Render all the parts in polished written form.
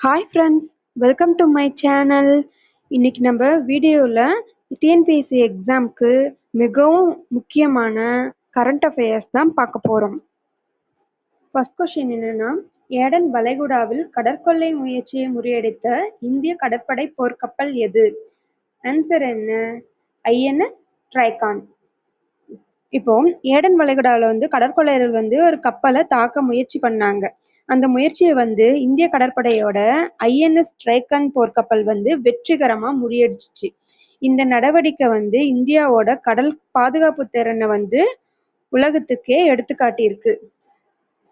Hi friends, welcome to my channel. இன்னைக்கு நம்ம வீடியோவில் டிஎன்பிஎஸ்சி எக்ஸாம்க்கு மிகவும் முக்கியமான கரண்ட் அஃபேர்ஸ் தான் பார்க்க போகிறோம். ஃபர்ஸ்ட் கொஸ்டின் என்னன்னா, ஏடன் வளைகுடாவில் கடற்கொள்ளை முயற்சியை முறியடித்த இந்திய கடற்படை போர்க்கப்பல் எது? ஆன்சர் என்ன? ஐஎன்எஸ் ட்ரைகான். இப்போ ஏடன் வளைகுடாவில் கடற்கொள்ளையர்கள் ஒரு கப்பலை தாக்க முயற்சி பண்ணாங்க. அந்த முயற்சியை இந்திய கடற்படையோட ஐஎன்எஸ் ட்ரைகான் போர்க்கப்பல் வெற்றிகரமா முறியடிச்சிச்சு. இந்த நடவடிக்கை இந்தியாவோட கடல் பாதுகாப்பு திறனை உலகத்துக்கே எடுத்துக்காட்டியிருக்கு.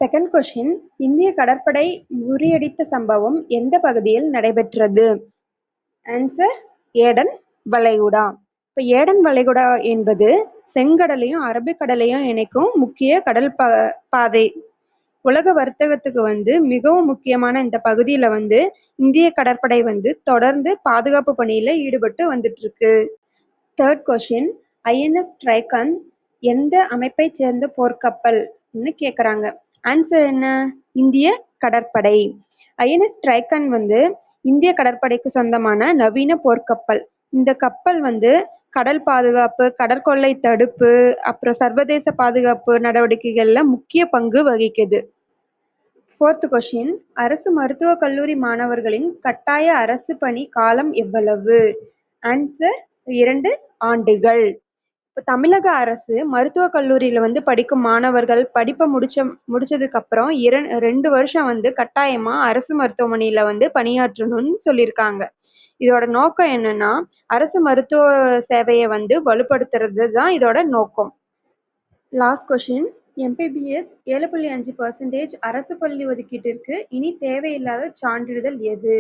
செகண்ட் கொஸ்டின், இந்திய கடற்படை முறியடித்த சம்பவம் எந்த பகுதியில் நடைபெற்றது? ஆன்சர் ஏடன் வளைகுடா. இப்போ ஏடன் வளைகுடா என்பது செங்கடலையும் அரபிக்கடலையும் இணைக்கும் முக்கிய கடல் பாதை. உலக வர்த்தகத்துக்கு மிகவும் முக்கியமான இந்த பகுதியில இந்திய கடற்படை தொடர்ந்து பாதுகாப்பு பணியில ஈடுபட்டு வந்துட்டு இருக்கு. தேர்ட் கொஸ்டின், ஐஎன்எஸ் ட்ரைகான் எந்த அமைப்பை சேர்ந்த போர்க்கப்பல்னு கேக்குறாங்க. ஆன்சர் என்ன? இந்திய கடற்படை. ஐஎன்எஸ் ட்ரைகான் இந்திய கடற்படைக்கு சொந்தமான நவீன போர்க்கப்பல். இந்த கப்பல் கடல் பாதுகாப்பு, கடற்கொள்ளை தடுப்பு, அப்புறம் சர்வதேச பாதுகாப்பு நடவடிக்கைகள்ல முக்கிய பங்கு வகிக்குது. ஃபோர்த் கொஸ்டின், அரசு மருத்துவக் கல்லூரி மாணவர்களின் கட்டாய அரசு பணி காலம் எவ்வளவு? ஆன்சர் 2 ஆண்டுகள். இப்போ தமிழக அரசு மருத்துவக் கல்லூரியில படிக்கும் மாணவர்கள் படிப்பை முடிச்சதுக்கு அப்புறம் 2 வருஷம் கட்டாயமா அரசு மருத்துவமனையில பணியாற்றணும்னு சொல்லியிருக்காங்க. இதோட நோக்கம் என்னன்னா, அரசு மருத்துவ சேவையை வலுப்படுத்துறது தான் இதோட நோக்கம். லாஸ்ட் கொஸ்டின், எம்பிபிஎஸ் 7.5% அரசு பள்ளி ஒதுக்கீட்டிற்கு இனி தேவையில்லாத சான்றிதழ் எது?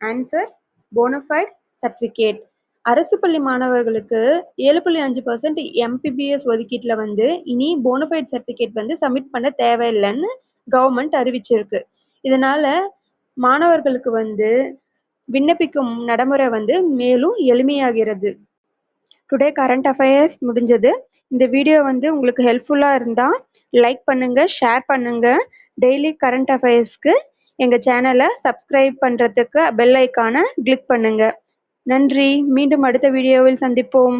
Answer bonafide certificate. அரசு பள்ளி மாணவர்களுக்கு 7.5% எம்பிபிஎஸ் ஒதுக்கீட்டில் இனி போனஃபைட் சர்டிஃபிகேட் சப்மிட் பண்ண தேவையில்லைன்னு கவர்மெண்ட் அறிவிச்சிருக்கு. இதனால மாணவர்களுக்கு விண்ணப்பிக்கும் நடைமுறை மேலும் எளிமையாகிறது. டுடே கரண்ட் அஃபேர்ஸ் முடிஞ்சது. இந்த வீடியோ உங்களுக்கு ஹெல்ப்ஃபுல்லாக இருந்தால் லைக் பண்ணுங்க, ஷேர் பண்ணுங்க. டெய்லி கரண்ட் அஃபேர்ஸ்க்கு எங்கள் சேனலை சப்ஸ்கிரைப் பண்ணுறதுக்கு பெல் ஐக்கானை கிளிக் பண்ணுங்க. நன்றி. மீண்டும் அடுத்த வீடியோவில் சந்திப்போம்.